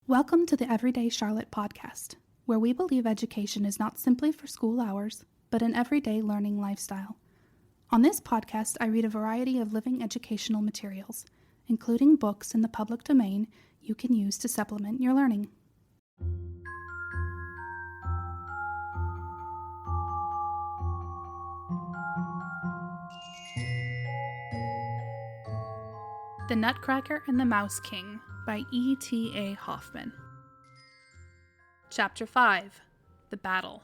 Welcome to the Everyday Charlotte podcast, where we believe education is not simply for school hours, but an everyday learning lifestyle. On this podcast, I read a variety of living educational materials, including books in the public domain you can use to supplement your learning. The Nutcracker and the Mouse King by E.T.A. Hoffman. Chapter 5. The Battle.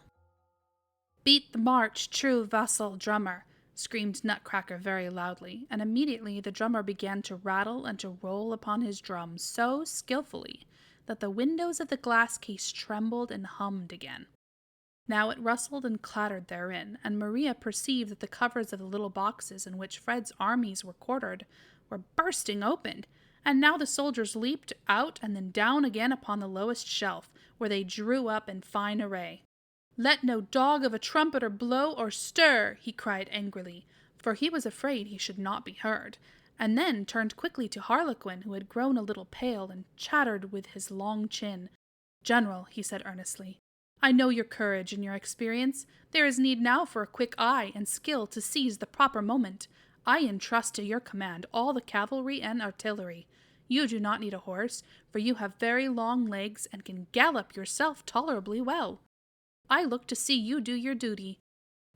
"Beat the march, true vassal drummer," screamed Nutcracker very loudly, and immediately the drummer began to rattle and to roll upon his drum so skillfully that the windows of the glass case trembled and hummed again. Now it rustled and clattered therein, and Maria perceived that the covers of the little boxes in which Fred's armies were quartered were bursting open, and now the soldiers leaped out and then down again upon the lowest shelf, where they drew up in fine array. "Let no dog of a trumpeter blow or stir," he cried angrily, for he was afraid he should not be heard, and then turned quickly to Harlequin, who had grown a little pale and chattered with his long chin. "General," he said earnestly, "I know your courage and your experience. There is need now for a quick eye and skill to seize the proper moment. I entrust to your command all the cavalry and artillery. You do not need a horse, for you have very long legs and can gallop yourself tolerably well. I look to see you do your duty."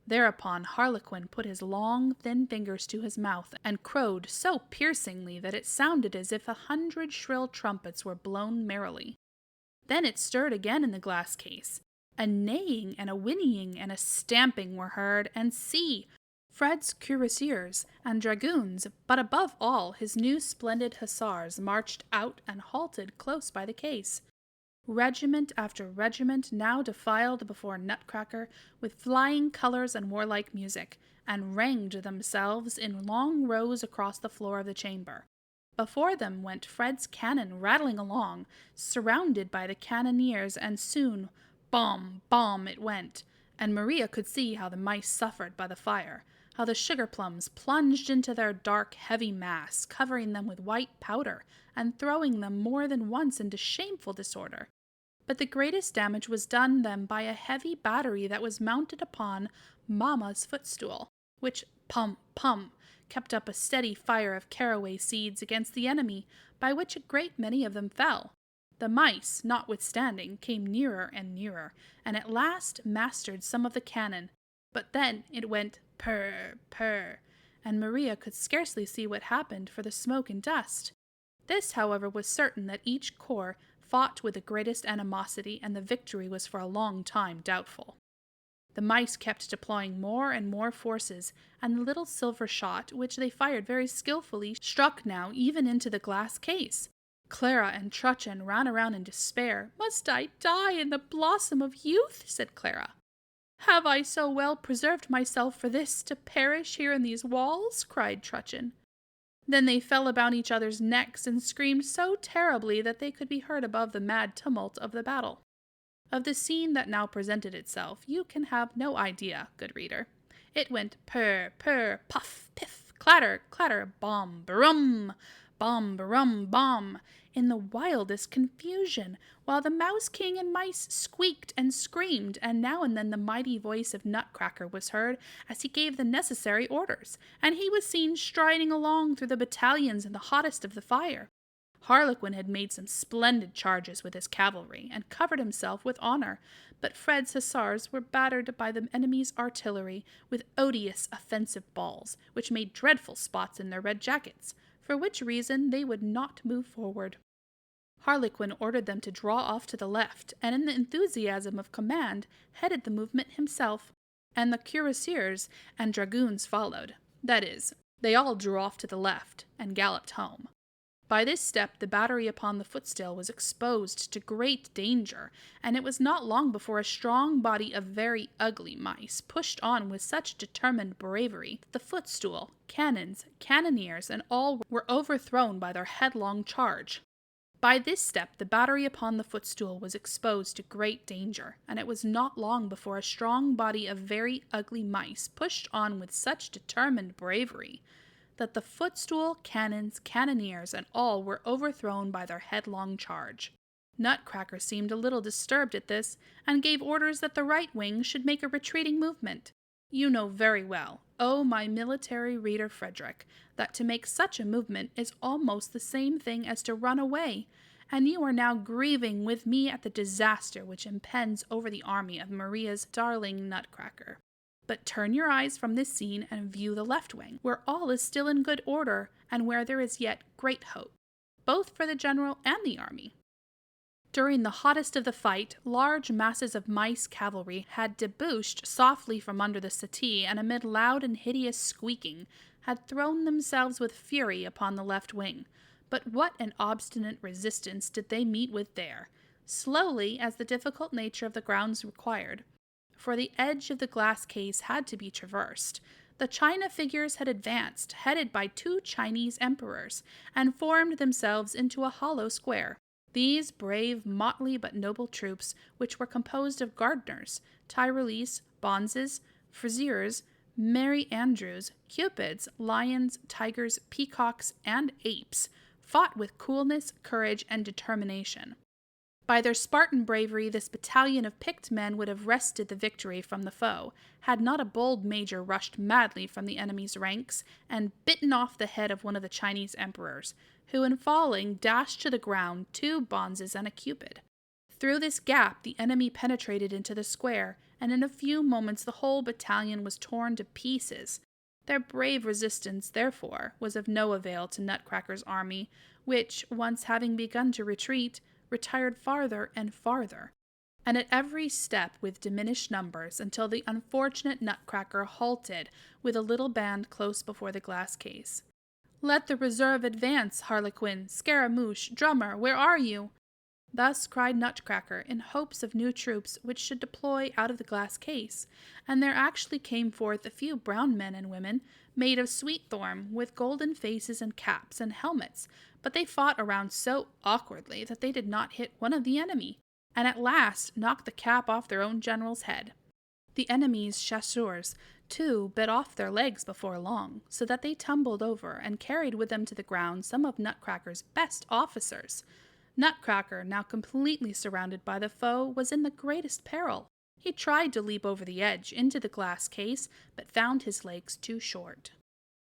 Thereupon Harlequin put his long, thin fingers to his mouth and crowed so piercingly that it sounded as if 100 shrill trumpets were blown merrily. Then it stirred again in the glass case. A neighing and a whinnying and a stamping were heard, and see! Fred's cuirassiers and dragoons, but above all his new splendid hussars, marched out and halted close by the case. Regiment after regiment now defiled before Nutcracker with flying colors and warlike music, and ranged themselves in long rows across the floor of the chamber. Before them went Fred's cannon rattling along, surrounded by the cannoneers, and soon, bomb, bomb it went, and Maria could see how the mice suffered by the fire, how the sugar plums plunged into their dark, heavy mass, covering them with white powder, and throwing them more than once into shameful disorder. But the greatest damage was done them by a heavy battery that was mounted upon Mamma's footstool, which, pum, pum, kept up a steady fire of caraway seeds against the enemy, by which a great many of them fell. The mice, notwithstanding, came nearer and nearer, and at last mastered some of the cannon, but then it went purr, purr, and Maria could scarcely see what happened for the smoke and dust. This, however, was certain, that each corps fought with the greatest animosity, and the victory was for a long time doubtful. The mice kept deploying more and more forces, and the little silver shot, which they fired very skillfully, struck now even into the glass case. Clara and Trutchen ran around in despair. "Must I die in the blossom of youth?" said Clara. "Have I so well preserved myself for this, to perish here in these walls?" cried Trutchen. Then they fell about each other's necks and screamed so terribly that they could be heard above the mad tumult of the battle. Of the scene that now presented itself, you can have no idea, good reader. It went purr, purr, puff, piff, clatter, clatter, bomb, barum, bomb, barum, bomb, in the wildest confusion, while the Mouse King and mice squeaked and screamed, and now and then the mighty voice of Nutcracker was heard as he gave the necessary orders, and he was seen striding along through the battalions in the hottest of the fire. Harlequin had made some splendid charges with his cavalry, and covered himself with honor, but Fred's hussars were battered by the enemy's artillery with odious offensive balls, which made dreadful spots in their red jackets, for which reason they would not move forward. Harlequin ordered them to draw off to the left, and in the enthusiasm of command headed the movement himself, and the cuirassiers and dragoons followed. That is, they all drew off to the left, and galloped home. By this step the battery upon the footstool was exposed to great danger, and it was not long before a strong body of very ugly mice pushed on with such determined bravery that the footstool, cannons, cannoneers, and all were overthrown by their headlong charge. By this step the battery upon the footstool was exposed to great danger, and it was not long before a strong body of very ugly mice pushed on with such determined bravery that the footstool, cannons, cannoneers, and all were overthrown by their headlong charge. Nutcracker seemed a little disturbed at this, and gave orders that the right wing should make a retreating movement. You know very well, oh my military reader Frederick, that to make such a movement is almost the same thing as to run away, and you are now grieving with me at the disaster which impends over the army of Maria's darling Nutcracker. But turn your eyes from this scene and view the left wing, where all is still in good order, and where there is yet great hope, both for the general and the army. During the hottest of the fight, large masses of mice cavalry had debouched softly from under the settee, and amid loud and hideous squeaking, had thrown themselves with fury upon the left wing. But what an obstinate resistance did they meet with there, slowly as the difficult nature of the grounds required, for the edge of the glass case had to be traversed. The China figures had advanced, headed by 2 Chinese emperors, and formed themselves into a hollow square. These brave, motley but noble troops, which were composed of gardeners, Tyrolese, bonzes, friziers, merry andrews, cupids, lions, tigers, peacocks, and apes, fought with coolness, courage, and determination. By their Spartan bravery, this battalion of picked men would have wrested the victory from the foe, had not a bold major rushed madly from the enemy's ranks and bitten off the head of one of the Chinese emperors, who in falling dashed to the ground 2 bonzes and a cupid. Through this gap the enemy penetrated into the square, and in a few moments the whole battalion was torn to pieces. Their brave resistance, therefore, was of no avail to Nutcracker's army, which, once having begun to retreat, retired farther and farther, and at every step with diminished numbers, until the unfortunate Nutcracker halted with a little band close before the glass case. "Let the reserve advance, Harlequin, Scaramouche, Drummer, where are you?" Thus cried Nutcracker, in hopes of new troops which should deploy out of the glass case, and there actually came forth a few brown men and women, made of sweet-thorn, with golden faces and caps and helmets, but they fought around so awkwardly that they did not hit one of the enemy, and at last knocked the cap off their own general's head. The enemy's chasseurs, too, bit off their legs before long, so that they tumbled over and carried with them to the ground some of Nutcracker's best officers. Nutcracker, now completely surrounded by the foe, was in the greatest peril. He tried to leap over the edge into the glass case, but found his legs too short.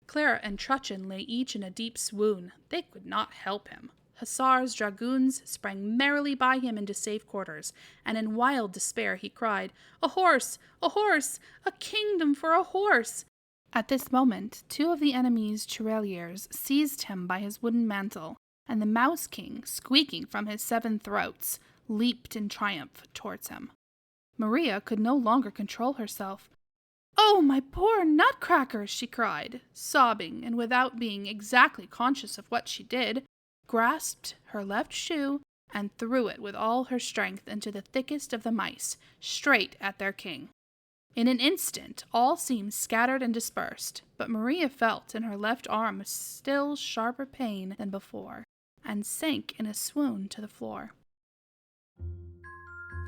Clara and Truchen lay each in a deep swoon. They could not help him. Hussars, dragoons sprang merrily by him into safe quarters, and in wild despair he cried, "A horse! A horse! A kingdom for a horse!" At this moment 2 of the enemy's tirailleurs seized him by his wooden mantle, and the Mouse King, squeaking from his 7 throats, leaped in triumph towards him. Maria could no longer control herself. "Oh, my poor Nutcracker!" she cried, sobbing, and without being exactly conscious of what she did, grasped her left shoe and threw it with all her strength into the thickest of the mice, straight at their king. In an instant all seemed scattered and dispersed, but Maria felt in her left arm a still sharper pain than before, and sank in a swoon to the floor.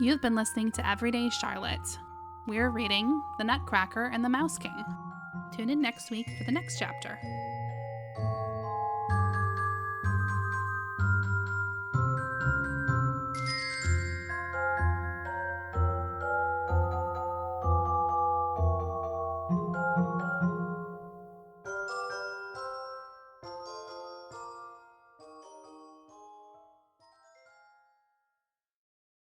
You've been listening to Everyday Charlotte. We're reading The Nutcracker and the Mouse King. Tune in next week for the next chapter.